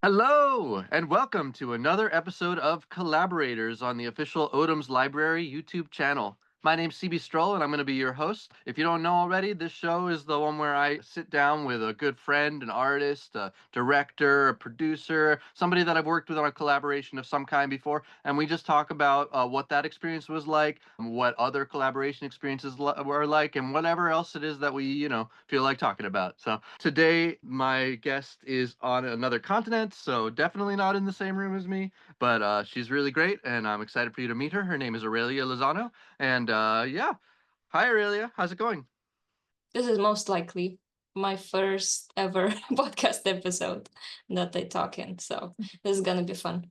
Hello, and welcome to another episode of Collaborators on the official Odom's Library YouTube channel. My name's CB Stroll, and I'm going to be your host. If you don't know already, this show is the one where I sit down with a good friend, an artist, a director, a producer, somebody that I've worked with on a collaboration of some kind before, and we just talk about what that experience was like, what other collaboration experiences were like, and whatever else it is that we feel like talking about. So today, my guest is on another continent, so definitely not in the same room as me, but she's really great, and I'm excited for you to meet her. Her name is Aurelia Lozano. And yeah, hi Aurelia, how's it going? This is most likely my first ever podcast episode that I talk in. So this is gonna be fun.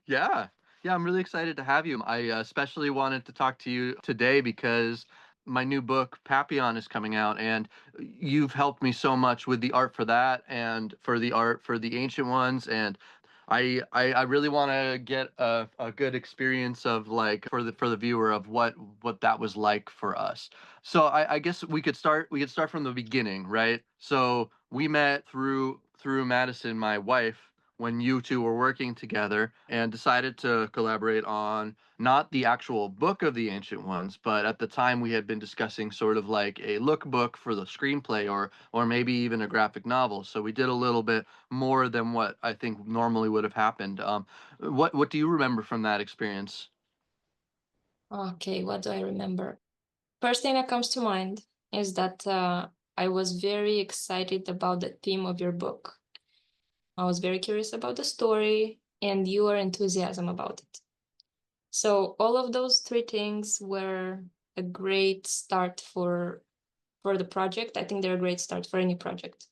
Yeah, yeah, I'm really excited to have you. I especially wanted to talk to you today because my new book Papillon is coming out, and you've helped me so much with the art for that and for the art for the ancient ones, and I really want to get a good experience of like for the viewer of what that was like for us. So I guess we could start from the beginning, right? So we met through Madison, my wife, when you two were working together and decided to collaborate on not the actual book of the ancient ones, but at the time we had been discussing sort of like a lookbook for the screenplay or maybe even a graphic novel. So we did a little bit more than what I think normally would have happened. What do you remember from that experience? Okay, what do I remember? First thing that comes to mind is that I was very excited about the theme of your book. I was very curious about the story and your enthusiasm about it. So all of those three things were a great start for the project. I think they're a great start for any project.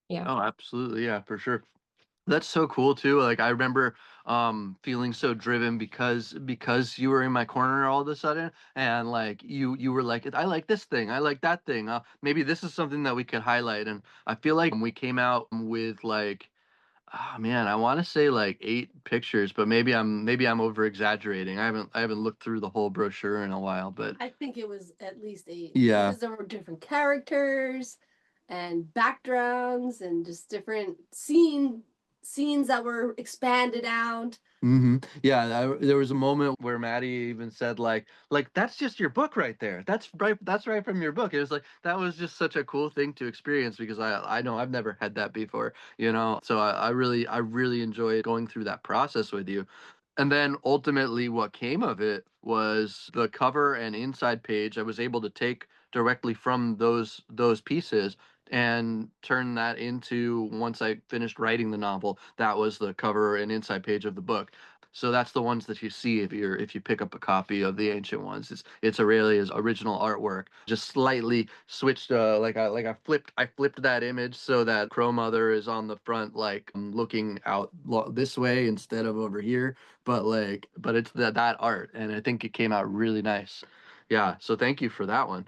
Yeah. Oh, absolutely, yeah, for sure. That's so cool too. Like I remember feeling so driven because you were in my corner all of a sudden, and like you were like, I like this thing, I like that thing. Maybe this is something that we could highlight. And I feel like we came out with like, oh man, I want to say like 8 pictures, but maybe I'm over exaggerating. I haven't looked through the whole brochure in a while, but I think it was at least eight yeah. because there were different characters and backgrounds and just different scenes that were expanded out. Yeah, there was a moment where Maddie even said like that's just your book right there. That's right from your book. It was like that was just such a cool thing to experience because I know I've never had that before. So I really enjoyed going through that process with you. And then ultimately what came of it was the cover and inside page I was able to take directly from those pieces and turn that into, once I finished writing the novel, that was the cover and inside page of the book. So that's the ones that you see if you pick up a copy of the ancient ones. It's Aurelia's original artwork, just slightly switched. I flipped that image so that Crow Mother is on the front, like looking out this way instead of over here. But it's that art, and I think it came out really nice. Yeah. So thank you for that one.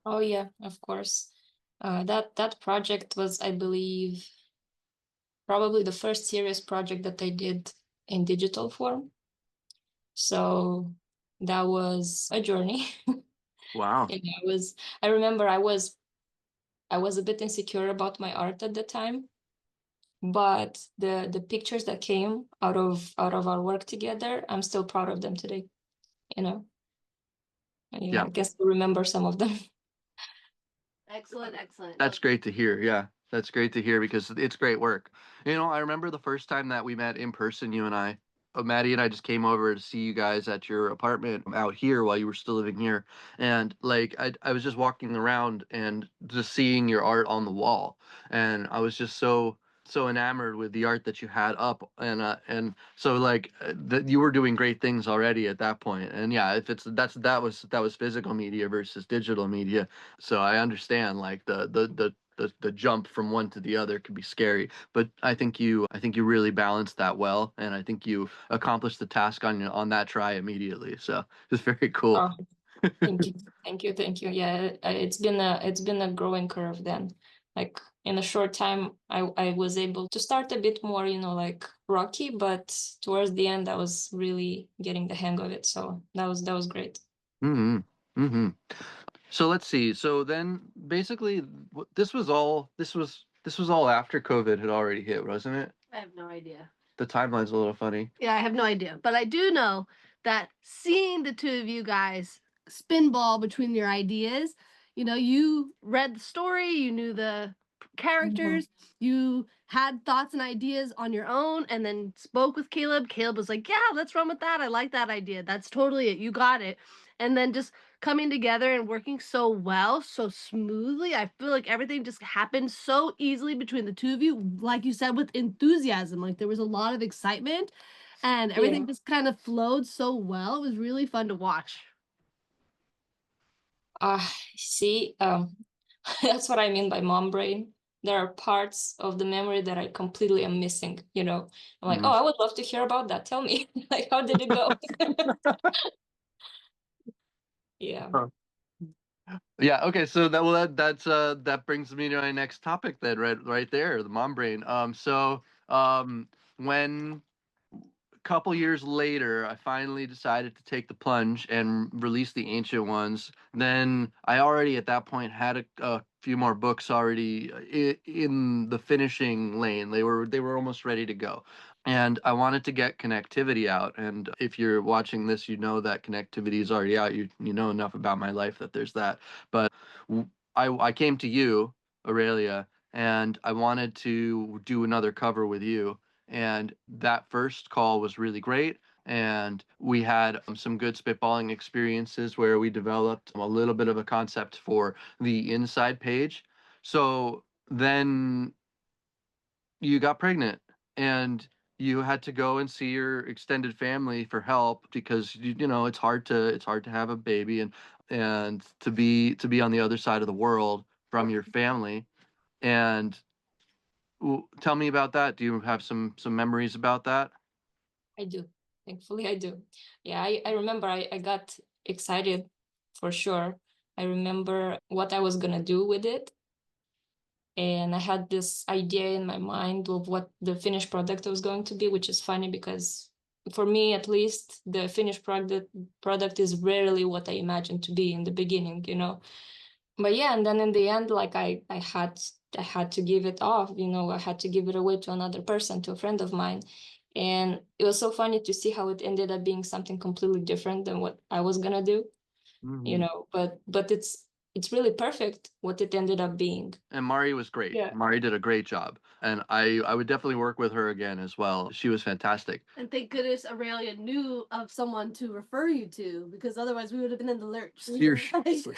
Oh yeah, of course. That project was, I believe, probably the first serious project that I did in digital form. So that was a journey. Wow. I remember I was a bit insecure about my art at the time, but the pictures that came out of our work together, I'm still proud of them today, you know. And yeah, Yeah. I guess I remember some of them. Excellent, excellent. That's great to hear. Yeah. That's great to hear because it's great work. I remember the first time that we met in person, you and I. Maddie and I just came over to see you guys at your apartment out here while you were still living here. And like I was just walking around and just seeing your art on the wall. And I was just so enamored with the art that you had up, and so like that you were doing great things already at that point. And yeah, if it's that was physical media versus digital media, so I understand like the jump from one to the other could be scary, but I think you really balanced that well, and I think you accomplished the task on that try immediately. So it's very cool. Oh, thank you. Thank you. Thank you. Yeah, it's been a growing curve then. Like in a short time, I was able to start a bit more, like rocky, but towards the end I was really getting the hang of it. So that was great. Hmm. Hmm. So let's see. So then basically this was all after COVID had already hit, wasn't it? I have no idea. The timeline's a little funny. Yeah, I have no idea. But I do know that seeing the two of you guys spinball between your ideas, you know, you read the story, you knew the characters, you had thoughts and ideas on your own, and then spoke with Caleb. Caleb was like, yeah, let's run with that. I like that idea. That's totally it. You got it. And then just coming together and working so well, so smoothly. I feel like everything just happened so easily between the two of you, like you said, with enthusiasm. Like there was a lot of excitement and everything just kind of flowed so well. It was really fun to watch. See, that's what I mean by mom brain. There are parts of the memory that I completely am missing, you know. I'm like, oh, I would love to hear about that. Tell me, like, how did it go? Yeah. Yeah, okay, so that brings me to my next topic then, right there, the mom brain. When a couple years later I finally decided to take the plunge and release the Ancient Ones, then I already at that point had a few more books already in the finishing lane. They were almost ready to go. And I wanted to get connectivity out. And if you're watching this, you know that connectivity is already out. You know enough about my life that there's that. But I came to you, Aurelia, and I wanted to do another cover with you. And that first call was really great. And we had some good spitballing experiences where we developed a little bit of a concept for the inside page. So then you got pregnant and you had to go and see your extended family for help because you know it's hard to have a baby and to be on the other side of the world from your family. And tell me about that. Do you have some memories about that? I do. Thankfully, I do. Yeah, I remember I got excited for sure. I remember what I was gonna do with it. And I had this idea in my mind of what the finished product was going to be, which is funny because for me, at least, the finished product is rarely what I imagined to be in the beginning, you know. But yeah, and then in the end, like I had to give it off, you know, I had to give it away to another person, to a friend of mine. And it was so funny to see how it ended up being something completely different than what I was gonna do, you know, but it's really perfect what it ended up being. And Mari was great. Yeah. Mari did a great job. And I would definitely work with her again as well. She was fantastic. And thank goodness Aurelia knew of someone to refer you to, because otherwise we would have been in the lurch. Seriously.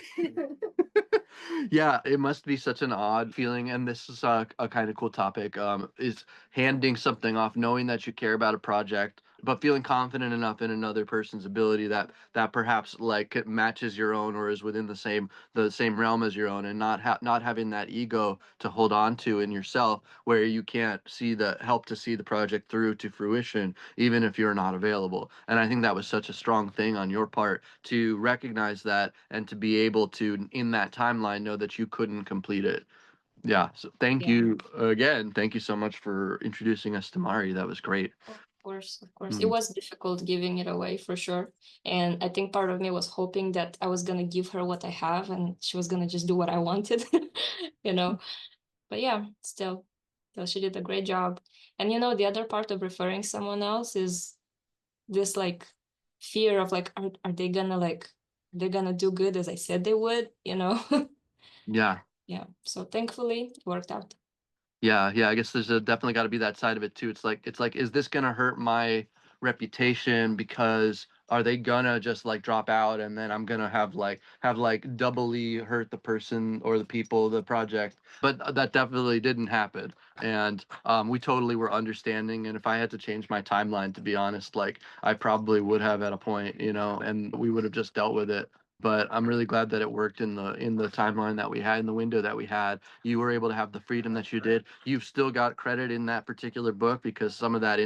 Yeah, it must be such an odd feeling. And this is a kind of cool topic, is handing something off, knowing that you care about a project, but feeling confident enough in another person's ability that perhaps like it matches your own or is within the same realm as your own, and not having that ego to hold on to in yourself where you can't help to see the project through to fruition even if you're not available. And I think that was such a strong thing on your part to recognize that and to be able to in that timeline know that you couldn't complete it. Yeah, so thank you again. Thank you so much for introducing us to Mari. That was great. Of course. It was difficult giving it away for sure. And I think part of me was hoping that I was gonna give her what I have and she was gonna just do what I wanted, you know. But yeah, still, she did a great job. And you know, the other part of referring someone else is this like fear of like, are they gonna like they're gonna do good as I said they would, you know? Yeah. Yeah. So thankfully it worked out. Yeah, yeah. I guess there's definitely got to be that side of it too. It's like, is this gonna hurt my reputation? Because are they gonna just like drop out, and then I'm gonna have like doubly hurt the person or the people, the project? But that definitely didn't happen, and we totally were understanding. And if I had to change my timeline, to be honest, like I probably would have at a point, and we would have just dealt with it. But I'm really glad that it worked in the timeline that we had, in the window that we had. You were able to have the freedom that you did. You've still got credit in that particular book because some of that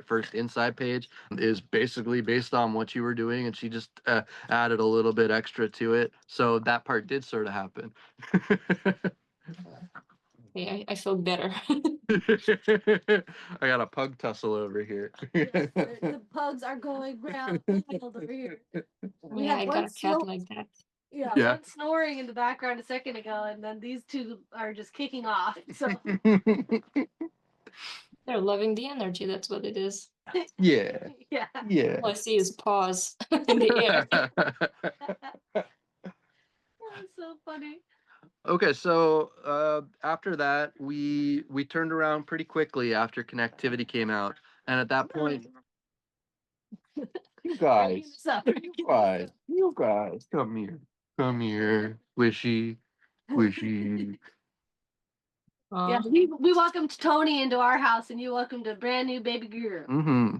first inside page is basically based on what you were doing, and she just added a little bit extra to it. So that part did sort of happen. Yeah, I feel better. I got a pug tussle over here. Yes, the pugs are going wild over here. We Yeah, had I one got a cat like that. Yeah. one snoring in the background a second ago, and then these two are just kicking off. So They're loving the energy. That's what it is. Yeah. Yeah. Yeah. All I see is paws in the air. That's so funny. Okay, so after that, we turned around pretty quickly after Connectivity came out, and at that point, you guys, you guys, come here, squishy, squishy. Yeah, we welcomed Tony into our house, and you welcomed a brand new baby girl. Mm-hmm.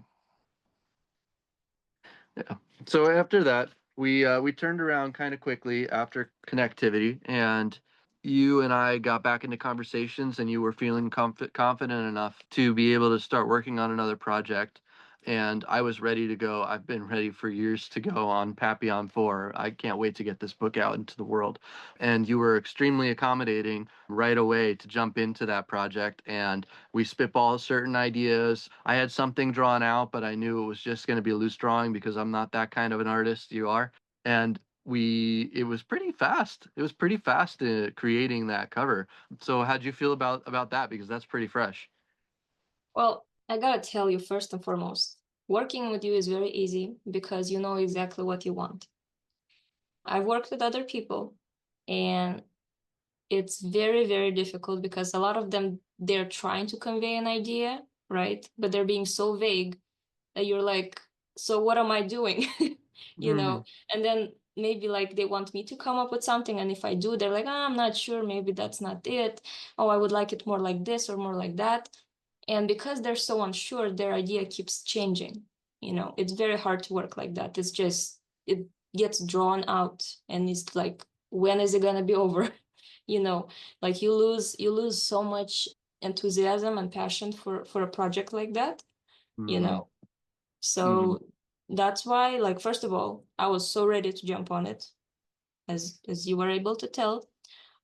Yeah. So after that, we turned around kind of quickly after Connectivity, and you and I got back into conversations, and you were feeling confident enough to be able to start working on another project. And I was ready to go. I've been ready for years to go on Papillon 4. I can't wait to get this book out into the world. And you were extremely accommodating right away to jump into that project. And we spitball certain ideas. I had something drawn out, but I knew it was just going to be a loose drawing because I'm not that kind of an artist. You are. And it was pretty fast. It was pretty fast creating that cover. So how'd you feel about that? Because that's pretty fresh. Well, I gotta tell you, first and foremost, working with you is very easy because you know exactly what you want. I've worked with other people, and it's very, very difficult because a lot of them, they're trying to convey an idea, right? But they're being so vague that you're like, so what am I doing? You know? And then maybe like they want me to come up with something, and if I do, they're like, I'm not sure, maybe that's not it. Oh, I would like it more like this or more like that. And because they're so unsure, their idea keeps changing. You know, it's very hard to work like that. It's just, it gets drawn out, and it's like, when is it gonna be over? You know, like you lose so much enthusiasm and passion for a project like that, you know. So that's why, like, first of all, I was so ready to jump on it, as you were able to tell.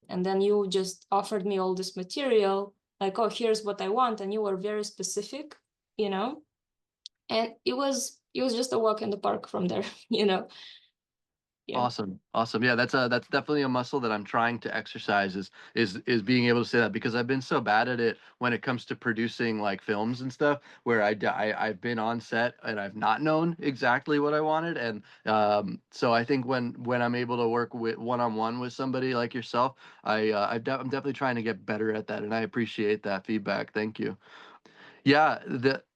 And then you just offered me all this material, like, oh, here's what I want, and you were very specific, you know. And it was just a walk in the park from there, you know. Yeah. Awesome. Awesome. Yeah, that's definitely a muscle that I'm trying to exercise is being able to say that because I've been so bad at it when it comes to producing like films and stuff where I've been on set and I've not known exactly what I wanted. And so I think when I'm able to work with one-on-one with somebody like yourself, I'm definitely trying to get better at that, and I appreciate that feedback. Thank you. Yeah,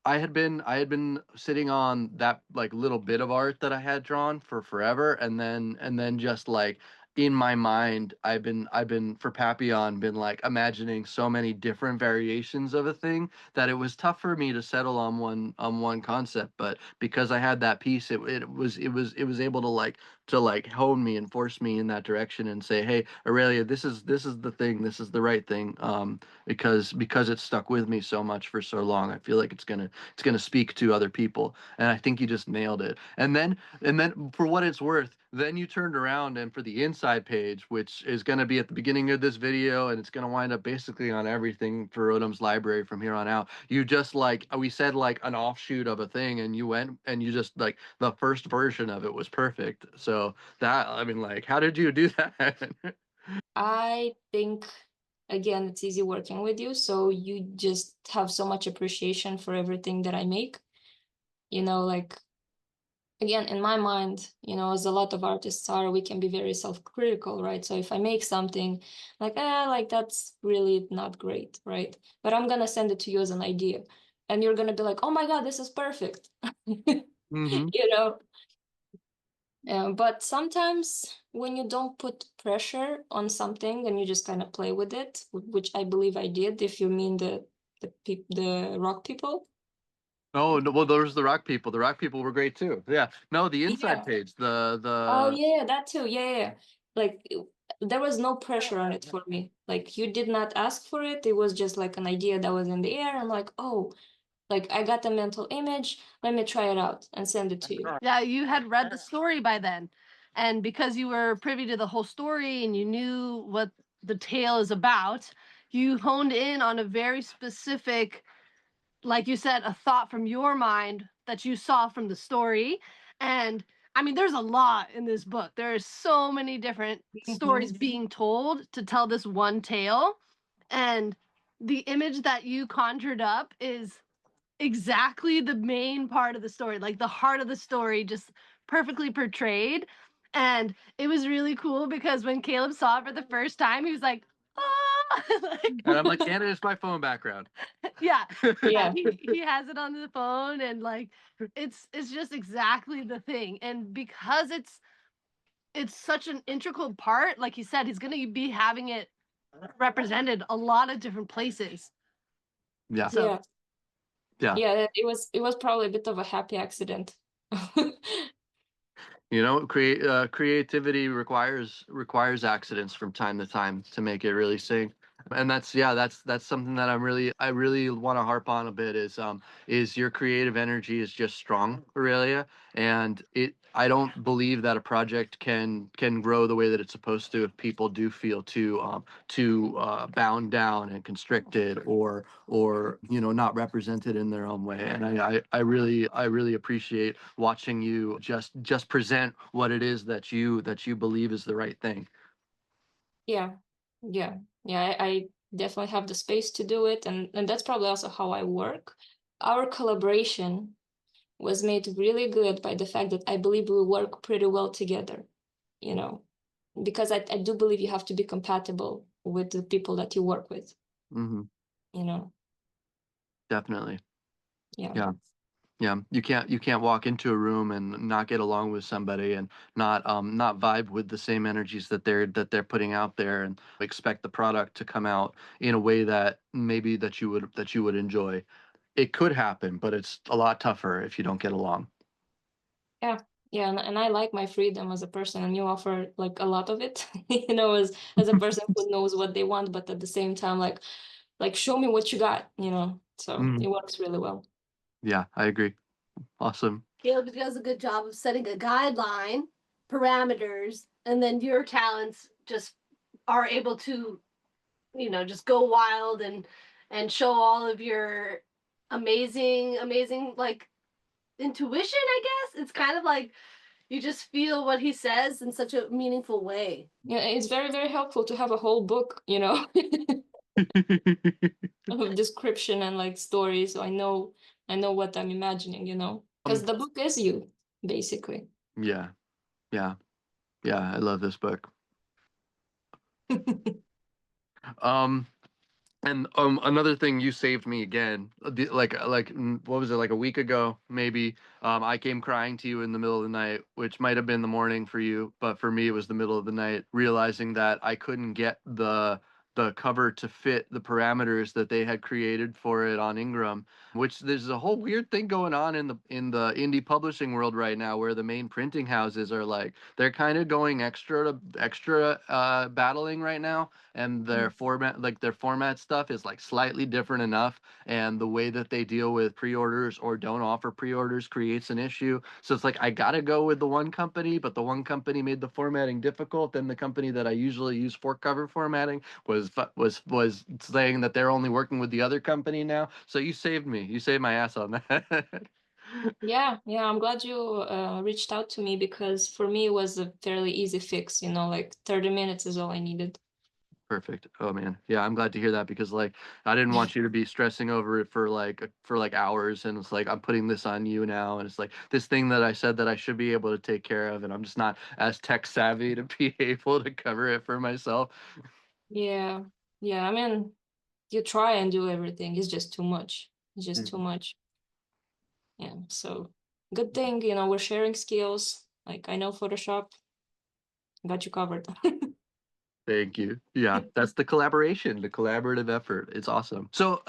I had been sitting on that like little bit of art that I had drawn for forever, and then just like in my mind I've been for Papillon been like imagining so many different variations of a thing that it was tough for me to settle on one concept. But because I had that piece, it was able to like hone me and force me in that direction and say, hey, Aurelia, this is the thing, this is the right thing. Because it's stuck with me so much for so long. I feel like it's gonna speak to other people, and I think you just nailed it. And then for what it's worth, then you turned around and for the inside page, which is gonna be at the beginning of this video, and it's gonna wind up basically on everything for Odom's library from here on out. You just like we said like an offshoot of a thing, and you went and you just like the first version of it was perfect. So that I mean, like, how did you do that? I think, again, it's easy working with you, so you just have so much appreciation for everything that I make. You know, like, again, in my mind, you know, as a lot of artists are, we can be very self-critical, right? So if I make something like that's really not great, right? But I'm gonna send it to you as an idea, and you're gonna be like, oh my God, this is perfect. Mm-hmm. You know. But sometimes when you don't put pressure on something and you just kind of play with it, which I believe I did, if you mean the rock people. Oh no, well, those are the rock people. The rock people were great too. Yeah. No, the inside Yeah. page. Oh The yeah, that too. Yeah, yeah, yeah. Like there was no pressure on it for me. Like you did not ask for it. It was just like an idea that was in the air. I'm like, oh, like I got a mental image. Let me try it out and send it to you. Yeah, you had read the story by then. And because you were privy to the whole story and you knew what the tale is about, you honed in on a very specific, like you said, a thought from your mind that you saw from the story. And I mean, there's a lot in this book. There are so many different stories being told to tell this one tale. And the image that you conjured up is exactly the main part of the story, like the heart of the story, just perfectly portrayed. And it was really cool because when Caleb saw it for the first time, he was like, ah! And I'm like, Canada is my phone background. Yeah. Yeah. He has it on the phone, and like it's just exactly the thing. And because it's such an integral part, like he said, he's gonna be having it represented a lot of different places. Yeah. So Yeah. Yeah. Yeah, it was probably a bit of a happy accident. You know, creativity requires accidents from time to time to make it really sing. And that's something that I really want to harp on a bit is your creative energy is just strong, Aurelia, and I don't believe that a project can grow the way that it's supposed to if people do feel too bound down and constricted or not represented in their own way. And I really appreciate watching you just present what it is that you believe is the right thing. Yeah. Yeah. Yeah, I definitely have the space to do it, and that's probably also how I work. Our collaboration was made really good by the fact that I believe we work pretty well together, you know, because I do believe you have to be compatible with the people that you work with, Hmm. you know. Definitely. Yeah. Yeah. Yeah, you can't walk into a room and not get along with somebody and not vibe with the same energies that they're putting out there and expect the product to come out in a way that maybe that you would enjoy. It could happen, but it's a lot tougher if you don't get along. Yeah. Yeah, and I like my freedom as a person, and you offer like a lot of it, you know, as a person who knows what they want, but at the same time, like show me what you got, you know. So Mhm. it works really well. Yeah, I agree. Awesome. Caleb does a good job of setting a guideline, parameters, and then your talents just are able to, just go wild and show all of your amazing like intuition, I guess. It's kind of like you just feel what he says in such a meaningful way. Yeah, it's very, very helpful to have a whole book, you know, of description and like story, so I know what I'm imagining, you know, because the book is you, basically. Yeah, yeah, yeah. I love this book. Um, And another thing, you saved me again. What was it, like a week ago maybe? I came crying to you in the middle of the night, which might have been the morning for you, but for me it was the middle of the night, realizing that I couldn't get the cover to fit the parameters that they had created for it on Ingram. Which there's a whole weird thing going on in the indie publishing world right now, where the main printing houses are like they're kind of going extra battling right now, and their format stuff is like slightly different enough, and the way that they deal with pre-orders or don't offer pre-orders creates an issue. So it's like I gotta go with the one company, but the one company made the formatting difficult. Then the company that I usually use for cover formatting was saying that they're only working with the other company now. So you saved me, you saved my ass on that. Yeah, yeah, I'm glad you reached out to me, because for me it was a fairly easy fix, you know, like 30 minutes is all I needed. Perfect. Oh man. Yeah, I'm glad to hear that because like I didn't want you to be stressing over it for like hours, and it's like I'm putting this on you now, and it's like this thing that I said that I should be able to take care of, and I'm just not as tech savvy to be able to cover it for myself. Yeah, yeah, I mean, you try and do everything, it's just too much. It's just too Mhm. much. Yeah, so good thing, you know, we're sharing skills. Like I know Photoshop, got you covered. Thank you. Yeah, that's the collaboration, the collaborative effort. It's awesome. So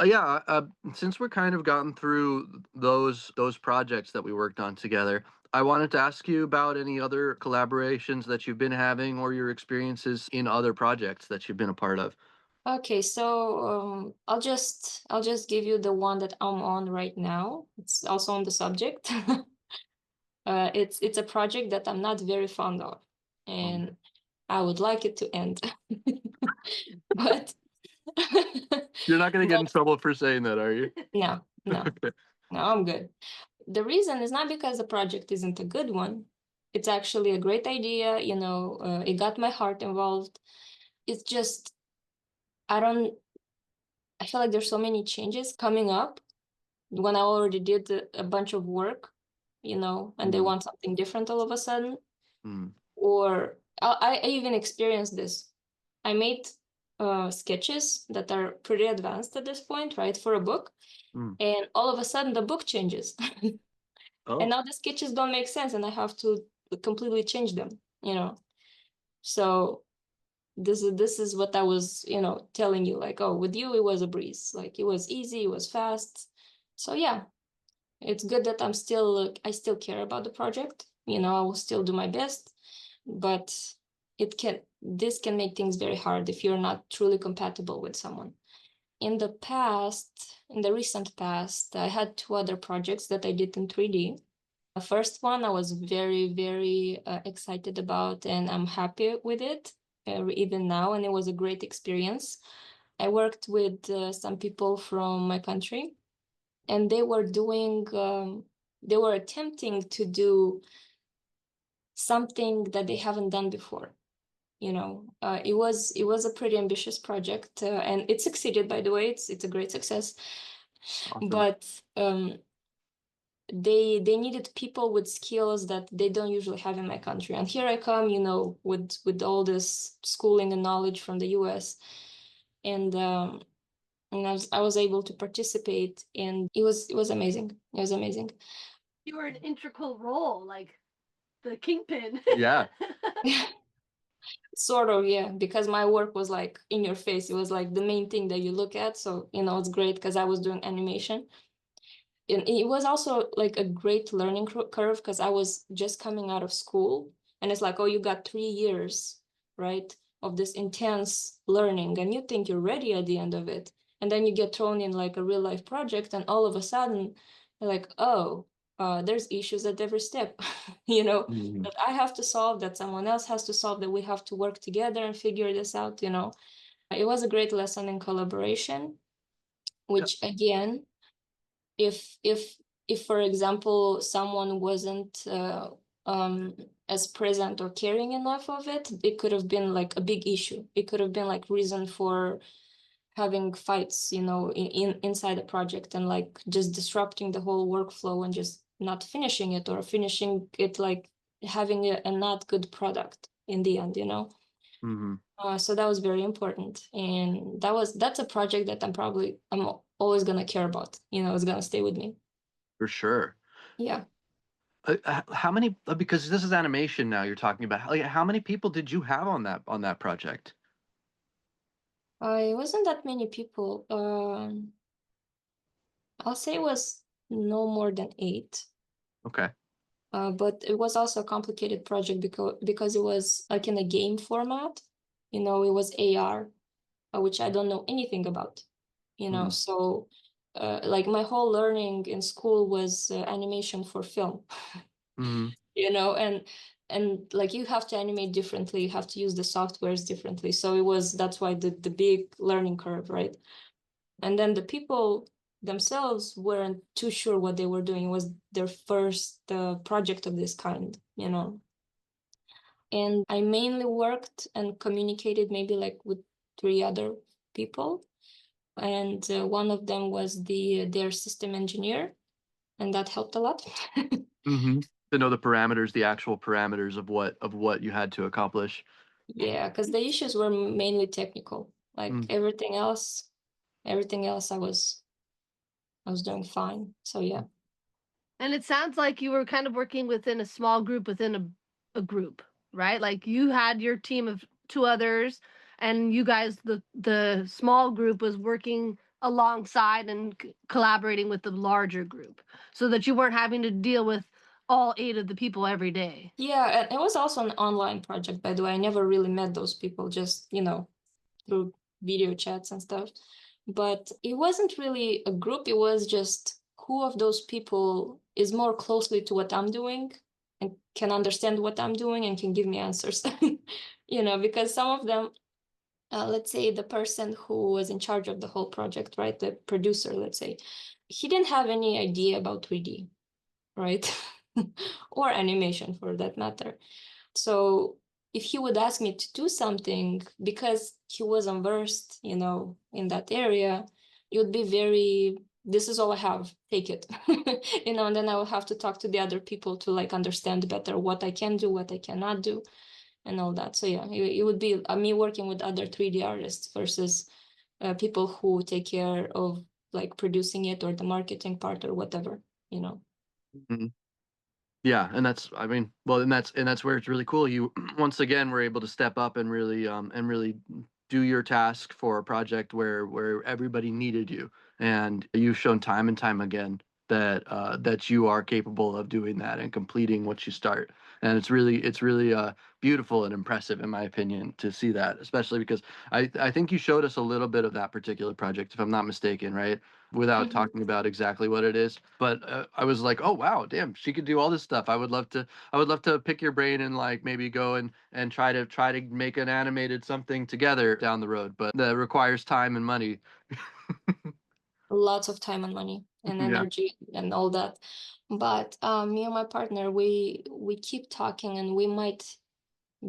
since we're kind of gotten through those projects that we worked on together, I wanted to ask you about any other collaborations that you've been having or your experiences in other projects that you've been a part of. Okay, so I'll just give you the one that I'm on right now. It's also on the subject. It's a project that I'm not very fond of, Um, and I would like it to end. But You're not going to get in but trouble for saying that, are you? no, no, no, I'm good. The reason is not because the project isn't a good one. It's actually a great idea, you know, it got my heart involved. It's just I don't I feel like there's so many changes coming up when I already did a bunch of work, and they want something different all of a sudden. Or I even experienced this. I made sketches that are pretty advanced at this point, right, for a book. And all of a sudden the book changes. And now the sketches don't make sense and I have to completely change them, So this is what I was, telling you, like, oh, with you it was a breeze. Like, it was easy, it was fast. So yeah, it's good that I still care about the project. I will still do my best, but this can make things very hard if you're not truly compatible with someone. In the recent past, I had 2 other projects that I did in 3D. The first one I was very, very excited about, and I'm happy with it even now, and it was a great experience. I worked with some people from my country, and they were attempting to do something that they haven't done before. It was a pretty ambitious project, and it succeeded, by the way. It's a great success. Awesome. But they needed people with skills that they don't usually have in my country. And here I come, with all this schooling and knowledge from the US. And I was able to participate, and it was amazing. It was amazing. You were an integral role, like the kingpin. Yeah. Sort of, yeah, because my work was like in your face. It was like the main thing that you look at. So, it's great because I was doing animation. And it was also like a great learning curve because I was just coming out of school, and it's like, oh, you got 3 years, right, of this intense learning, and you think you're ready at the end of it. And then you get thrown in like a real life project, and all of a sudden you're like, oh, there's issues at every step, that I have to solve, that someone else has to solve, that we have to work together and figure this out. It was a great lesson in collaboration, which again, if for example someone wasn't as present or caring enough of it, it could have been like a big issue. It could have been like reason for having fights, inside the project, and like just disrupting the whole workflow and just not finishing it, or finishing it like having a not good product in the end. So that was very important, and that's a project that I'm always gonna care about. It's gonna stay with me. For sure. Yeah. How many? Because this is animation now. You're talking about how many people did you have on that project? It wasn't that many people. I'll say it was no more than 8. Okay. But it was also a complicated project because it was like in a game format. It was AR, which I don't know anything about. So like my whole learning in school was animation for film. And like you have to animate differently, you have to use the softwares differently. So that's why the big learning curve, right? And then the people themselves weren't too sure what they were doing. It was their first project of this kind. And I mainly worked and communicated maybe like with 3 other people. And one of them was their system engineer, and that helped a lot. To know the actual parameters of what you had to accomplish. Yeah, because the issues were mainly technical. Like everything else I was doing fine. So yeah. And it sounds like you were kind of working within a small group within a group, right? Like you had your team of 2 others, and you guys, the small group was working alongside and collaborating with the larger group, so that you weren't having to deal with all 8 of the people every day. Yeah, and it was also an online project, by the way. I never really met those people, just, through video chats and stuff. But it wasn't really a group. It was just who of those people is more closely to what I'm doing and can understand what I'm doing and can give me answers. Because some of them, let's say the person who was in charge of the whole project, right? The producer, let's say, he didn't have any idea about 3D, right? Or animation for that matter. So if he would ask me to do something, because he wasn't versed, in that area, it would be very, this is all I have, take it. You know, and then I will have to talk to the other people to like understand better what I can do, what I cannot do, and all that. So yeah, it would be me working with other 3D artists versus people who take care of like producing it or the marketing part or whatever, you know. Mhm. Yeah, and that's, I mean, well, and that's where it's really cool. You once again were able to step up and really do your task for a project where everybody needed you, and you've shown time and time again that that you are capable of doing that and completing what you start. And it's really beautiful and impressive, in my opinion, to see that, especially because I think you showed us a little bit of that particular project, if I'm not mistaken, right? Without Mhm. talking about exactly what it is. But I was like, oh wow, damn, she could do all this stuff. I would love to pick your brain and like maybe go and try to make an animated something together down the road. But that requires time and money. Lots of time and money and Yeah. energy and all that. But me and my partner, we keep talking, and we might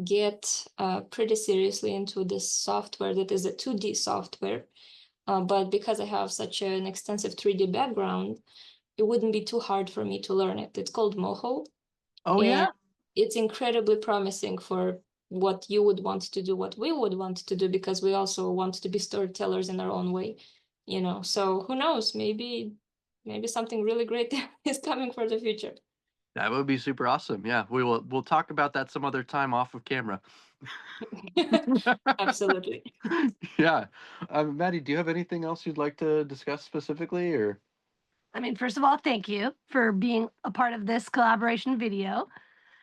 get pretty seriously into this software that is a 2D software. But because I have such an extensive 3D background, it wouldn't be too hard for me to learn it. It's called Moho, Oh and yeah. it's incredibly promising for what you would want to do, what we would want to do, because we also want to be storytellers in our own way, you know. So who knows? Maybe something really great is coming for the future. That would be super awesome. Yeah, we'll talk about that some other time off of camera. Absolutely. Yeah. Maddie, do you have anything else you'd like to discuss specifically, or? I mean, first of all, thank you for being a part of this collaboration video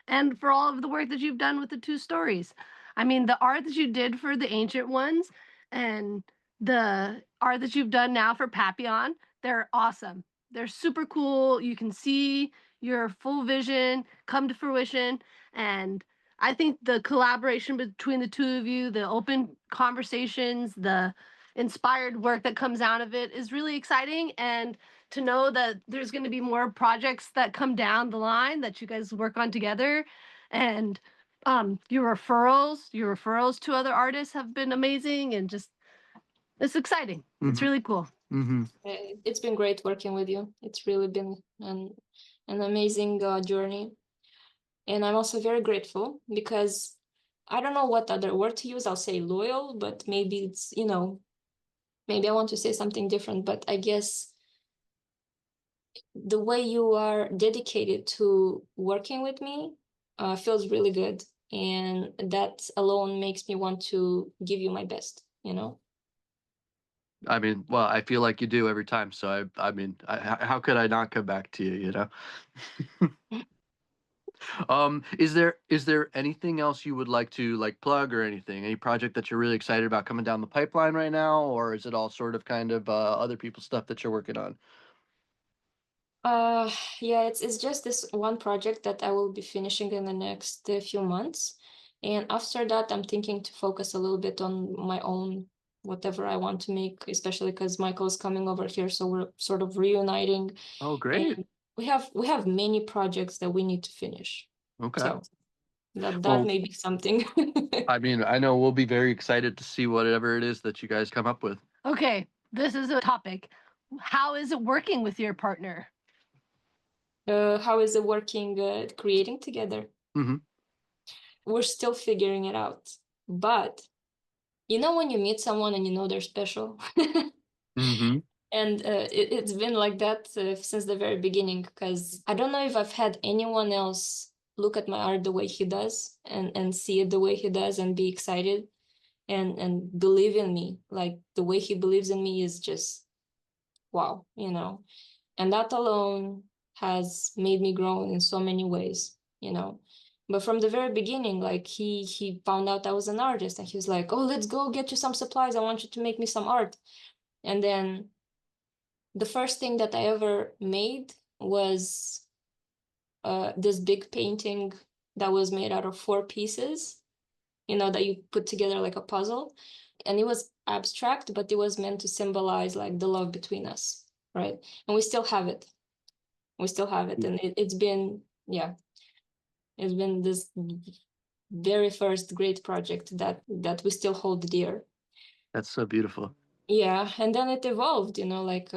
and for all of the work that you've done with the two stories. I mean, the art that you did for the ancient ones and the art that you've done now for Papillon, they're awesome. They're super cool. You can see your full vision come to fruition. And I think the collaboration between the two of you, the open conversations, the inspired work that comes out of it is really exciting. And to know that there's going to be more projects that come down the line that you guys work on together, and your referrals to other artists have been amazing, and just it's exciting. It's Mm-hmm. really cool. Mm-hmm. It's been great working with you. It's really been an amazing journey. And I'm also very grateful because I don't know what other word to use. I'll say loyal, but maybe it's, you know, maybe I want to say something different, but I guess the way you are dedicated to working with me feels really good. And that alone makes me want to give you my best, you know? I mean, well, I feel like you do every time. So I mean, how could I not come back to you? You know. Is there anything else you would like to like plug or anything? Any project that you're really excited about coming down the pipeline right now, or is it all sort of kind of other people's stuff that you're working on? Uh, yeah, it's just this one project that I will be finishing in the next few months. And after that, I'm thinking to focus a little bit on my own, whatever I want to make, especially because Michael is coming over here, so we're sort of reuniting. Oh, great. And we have many projects that we need to finish. Okay. So that Well, may be something. I mean, I know we'll be very excited to see whatever it is that you guys come up with. Okay, this is a topic. How is it working with your partner? How is it working, creating together? Mm-hmm. We're still figuring it out. But you know when you meet someone and you know they're special? Mm-hmm. And it's been like that since the very beginning, because I don't know if I've had anyone else look at my art the way he does and see it the way he does and be excited and believe in me. Like the way he believes in me is just wow, you know. And that alone has made me grow in so many ways, you know. But from the very beginning, like he found out I was an artist and he was like, oh, let's go get you some supplies. I want you to make me some art. And then the first thing that I ever made was this big painting that was made out of 4 pieces, you know, that you put together like a puzzle. And it was abstract, but it was meant to symbolize like the love between us, right? And we still have it. We still have it. And it's been, yeah, it's been this very first great project that we still hold dear. That's so beautiful. Yeah, and then it evolved, you know, like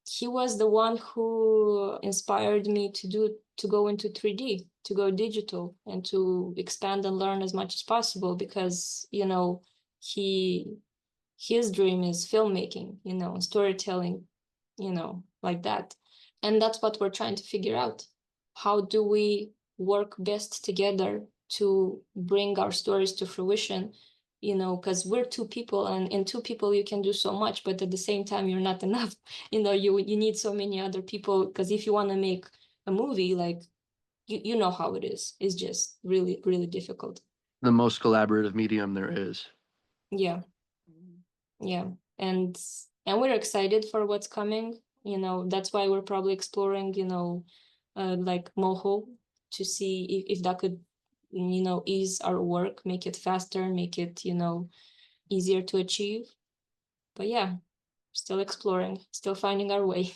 he was the one who inspired me to go into 3D, to go digital, and to expand and learn as much as possible, because, you know, his dream is filmmaking, you know, storytelling, you know, like that. And that's what we're trying to figure out. How do we work best together to bring our stories to fruition? You know, because we're two people, and in two people you can do so much, but at the same time you're not enough. You know, you need so many other people, because if you want to make a movie, like you know how it is. It's just really, really difficult. The most collaborative medium there is. Yeah. Yeah, and we're excited for what's coming. You know, that's why we're probably exploring, you know, like Moho, to see if that could, you know, ease our work, make it faster, make it, you know, easier to achieve. But yeah, still exploring, still finding our way.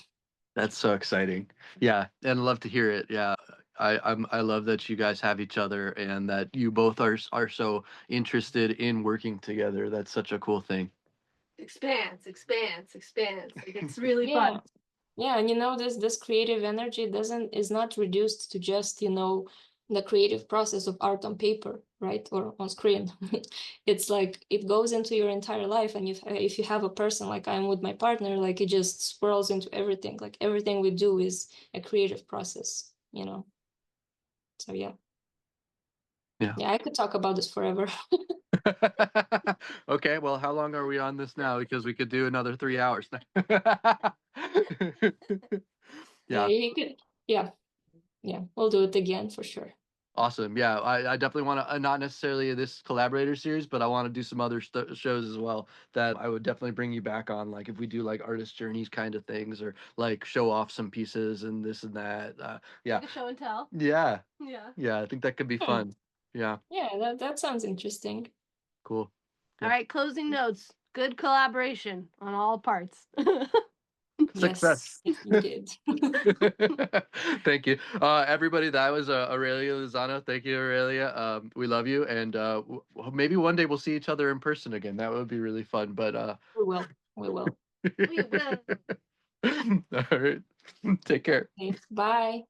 That's so exciting. Yeah, and love to hear it. Yeah. I love that you guys have each other and that you both are so interested in working together. That's such a cool thing. Expands. It's really Yeah. fun. Yeah, and you know, this creative energy is not reduced to just, you know, the creative process of art on paper, right? Or on screen. It's like it goes into your entire life. And if you have a person like I'm with my partner, like it just swirls into everything. Like everything we do is a creative process, you know. So yeah. Yeah. Yeah, I could talk about this forever. Okay, well, how long are we on this now? Because we could do another 3 hours. Yeah, Yeah. you could, yeah, yeah. We'll do it again for sure. Awesome. Yeah, I definitely want to, not necessarily this collaborator series, but I want to do some other shows as well that I would definitely bring you back on. Like if we do like artist journeys kind of things, or like show off some pieces and this and that. Yeah. Like a show and tell. Yeah. Yeah. Yeah. I think that could be fun. Yeah. Yeah, that sounds interesting. Cool. All Yeah. right, closing notes. Good collaboration on all parts. Success. Yes, you did. Thank you. Everybody, that was Aurelia Lozano. Thank you, Aurelia. We love you. And maybe one day we'll see each other in person again. That would be really fun. But We will. We will. We will. all right. Take care. Okay, bye.